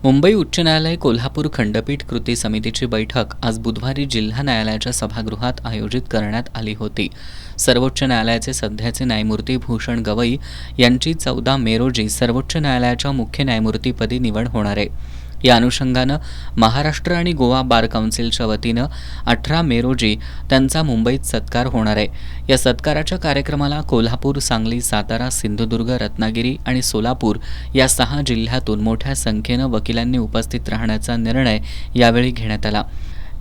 मुंबई उच्च न्यायालय कोल्हापूर खंडपीठ कृती समितीची बैठक आज बुधवारी जिल्हा न्यायालयाच्या सभागृहात आयोजित करण्यात आली होती। सर्वोच्च न्यायालयाचे सध्याचे न्यायमूर्ती भूषण गवई यांची 14 मे रोजी सर्वोच्च न्यायालयाच्या मुख्य न्यायमूर्तीपदी निवड होणार आहे। या अनुषंगानं महाराष्ट्र आणि गोवा बार काउन्सिलच्या वतीनं 18 मे रोजी त्यांचा मुंबईत सत्कार होणार आहे। या सत्काराच्या कार्यक्रमाला कोल्हापूर, सांगली, सातारा, सिंधुदुर्ग, रत्नागिरी आणि सोलापूर या 6 जिल्ह्यातून मोठ्या संख्येनं वकिलांनी उपस्थित राहण्याचा निर्णय यावेळी घेण्यात आला।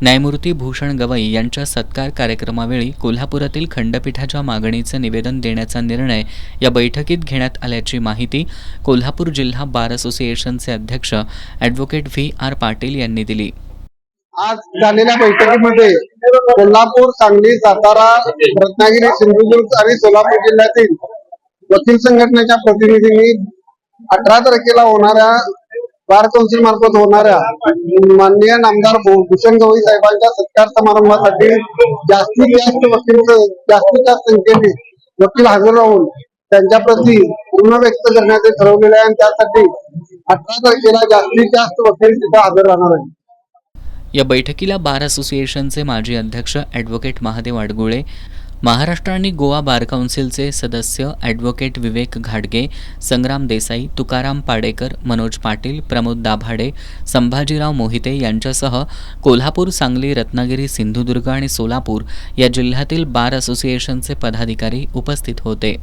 न्यायमूर्ती भूषण गवई यांच्या सत्कार कार्यक्रमावेळी कोल्हापुरातील खंडपीठाच्या मागणीचं निवेदन देण्याचा निर्णय या बैठकीत घेण्यात आल्याची माहिती कोल्हापूर जिल्हा बार असोसिएशनचे अध्यक्ष ॲडव्होकेट व्ही.आर. पाटील यांनी दिली। आज झालेल्या बैठकीमध्ये कोल्हापूर, सांगली, सातारा, रत्नागिरी, सिंधुदुर्ग आणि सोलापूर जिल्ह्यातील वकील संघटनेच्या प्रतिनिधींनी 18 तारखेला होणाऱ्या बार कौन्सिल मार्फत होणाऱ्या माननीय नामदार भूषण गवई साहेबांच्या सत्कार समारंभासाठी जास्तीत जास्त संख्येने वकील हजर राहून त्यांच्या प्रती ऋण व्यक्त करण्याचे ठरवलेले आहे आणि त्यासाठी 18 तारखेला जास्तीत जास्त वकील तिथे हजर राहणार आहेत। या बैठकीला बार असोसिएशनचे माजी अध्यक्ष ॲडव्होकेट महादेव अडगुळे, महाराष्ट्र आणि गोवा बार काउन्सिलचे सदस्य ॲडव्होकेट विवेक घाडगे, संग्राम देसाई, तुकाराम पाडेकर, मनोज पाटील, प्रमोद दाभाडे, संभाजीराव मोहिते यांच्यासह कोल्हापूर, सांगली, रत्नागिरी, सिंधुदुर्ग आणि सोलापूर या जिल्ह्यातील बार असोसिएशनचे पदाधिकारी उपस्थित होते।